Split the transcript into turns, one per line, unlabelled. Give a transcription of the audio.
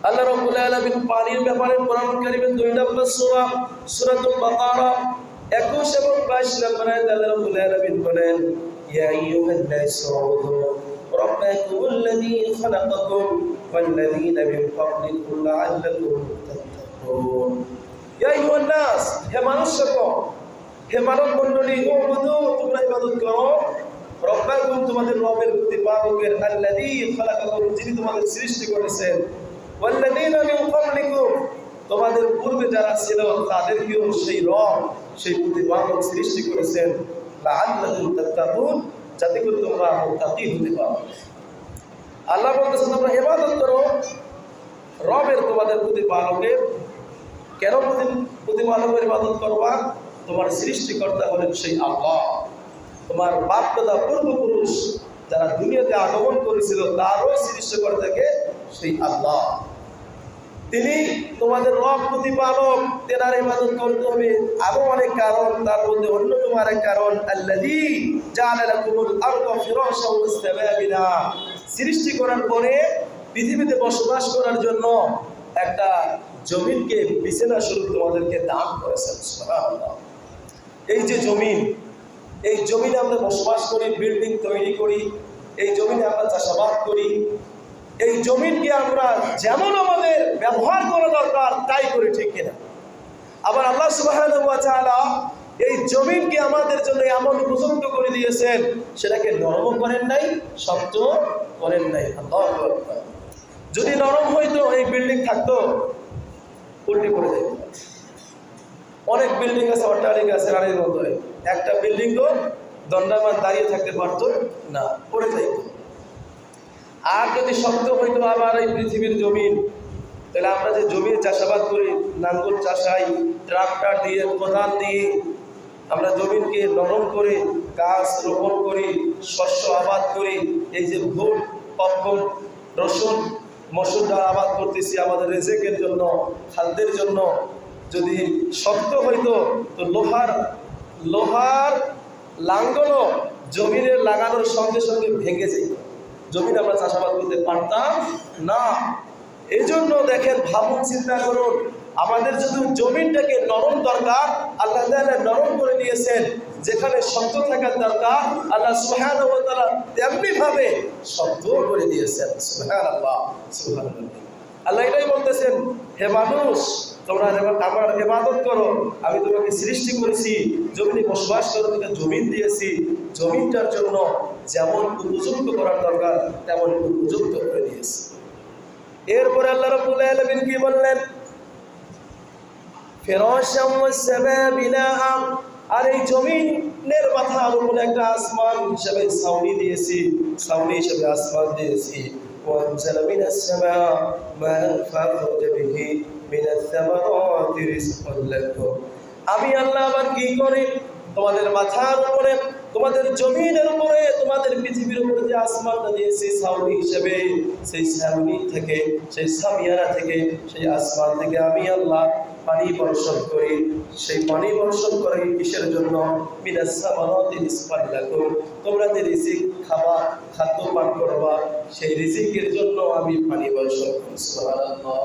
আল্লাহ রাব্বুল আলামিন পানির ব্যাপারে কোরআন কারীমের 2 নম্বর সূরা সূরাতুল বাকারা 21 এবং 22 নম্বর আয়াতে আল্লাহ রাব্বুল আলামিন বলেন, ইয়া আইয়ুহান নাসু উযু রাব্বাকুমুল্লাযী খালাকাকুম ওয়াল্লাযীনা মিন ক্বাবলিকুম লাআল্লাকুম তাত্তাকুন। ইয়া আইয়ুহান নাস, হে মানুষগণ, হে মানব মণ্ডলী, উযু, তোমরা ইবাদত করো, রব্বাকুম, তোমাদের রবের প্রতিপালকের, আল্লাযী খালাকাকুম, যিনি তোমাদের সৃষ্টি করেছেন, ওয়াল্লাযীনা মিন ক্বাবলিকুম, তোমাদের পূর্বে যারা ছিল তাদেরকেও সেই রব, সেই প্রতিপালক সৃষ্টি করেছেন, লাআল্লাকুম তাত্তাকুন, যাতে করে তোমরা মুত্তাকি হতে পারো। আল্লাহ বলতেছেন তোমরা ইবাদত করো রবের, তোমাদের প্রতিপালকের। কেন প্রতিপালকের ইবাদত করবা? তোমার সৃষ্টিকর্তা হলেন সেই আল্লাহ। তোমার বাপ দাদা পূর্বপুরুষ যারা দুনিয়াতে আগমন করেছিল তারও সৃষ্টিকর্তাকে সেই আল্লাহ। তিনি তোমাদের রব, প্রতিপালক, তেনার ইবাদত করতে হবে। আরো অনেক কারণ, তার মধ্যে অন্যতম আরেক কারণ, আল্লাযী জাআলা লাকুমুল আরদা ফিরাশাও ওয়াসসামা বিনা, সৃষ্টি করার পরে পৃথিবীতে বসবাস করার জন্য একটা জমিনকে বিছানা স্বরূপ তোমাদেরকে দান করেছেন। সুবহানাল্লাহ। এই যে জমিন, এই জমিনে আমরা বসবাস করি, বিল্ডিং তৈরি করি, এই জমিনে আমরা চাষাবাদ করি, এই জমিনকে আমরা যেমন আমাদের ব্যবহার করা দরকার তাই করি, ঠিক কিনা? আবার আল্লাহ সুবহানাহু ওয়া তাআলা এই জমিনকে আমাদের জন্য এমন উপযুক্ত করে দিয়েছেন, সেটাকে নরম করেন নাই, শক্ত করেন নাই। আল্লাহু আকবার। যদি নরম হইতো এই বিল্ডিং থাকতো, উল্টে পড়ে যেত। অনেক বিল্ডিং আছে, অট্টালিকা আছে রানীর মতো, একটা বিল্ডিং তো দণ্ডায়মান দাঁড়িয়ে থাকতে পারতো না, পড়ে যাইত। আর যদি শক্ত হইতো আবার এই পৃথিবীর জমিন, তাহলে আমরা যে জমির চাষাবাদ করি, নাঙ্গল চাষাই, ট্রাক্টর দিয়ে, কোদাল দিয়ে আমরা জমিনকে নরম করে গাছ রোপণ করি, শস্য আবাদ করি। এই যে ভুট, পপকর্ন, রসুন, মসুর ডাল আবাদ করতেছি আমাদের রিজিকের জন্য, খাদ্যের জন্য। যদি শক্ত হইতো তো লোহার লাঙ্গলও জমিনের লাগানোর সঙ্গে সঙ্গে ভেঙে যেত, জমিন আমরা চাষাবাদ করতে পারতাম না। এই জন্য দেখেন, ভাবুন, চিন্তা করুন, আমাদের যদি জমিনটাকে নরম দরকার, আল্লাহ তাআলা নরম করে দিয়েছেন। যেখানে শক্ত থাকার দরকার, আল্লাহ সুবহানাহু ওয়া তাআলা তেমনি ভাবে শক্ত করে দিয়েছেন। সুবহানাল্লাহ, সুবহানাল্লাহ। আল্লাহ এটাই বলতেছেন, হে মানুষ, তোমরা আমার ইবাদত করো, আমি তোমাকে সৃষ্টি করেছি, জমিনে বসবাস করো, তোকে জমিন দিয়েছি, জমিনটার জন্য যেমন উপযুক্ত করার দরকার তেমন উপযুক্ত করে দিয়েছি। এরপরে আল্লাহ রাব্বুল আলামিন কি বললেন? ফিরাশাও ওয়াসসামা বিনাআ, আর এই জমিনের মাথার উপরে একটা আসমান হিসেবে ছাউনি দিয়েছি, ছাউনি হিসেবে আসমান দিয়েছি। ওয়ানজালা মিনাস সামা মা'আন ফাখরাজা বিহি মিনাস সামারাতি রিজকান লাকুম। আমি আল্লাহ আবার কি করি? তোমাদের মাথার উপরে, তোমাদের জমিনের উপরে, তোমাদের পৃথিবীর উপরে যে আসমানটা দিয়েছি ছাউনি হিসেবে, সেই ছাউনি থেকে, সেই সামিয়ানা থেকে, সেই আসমান থেকে আমি আল্লাহ পানি বর্ষণ করি। সেই পানি বর্ষণ করে কিসের জন্য? মিনাস সামারাতি রিজকান লাকুম, তোমরা যে রিজিক খাবা, খাদ্য পান করবা, সেই রিজিকের জন্য আমি পানি বর্ষণ করি। সুবহানাল্লাহ।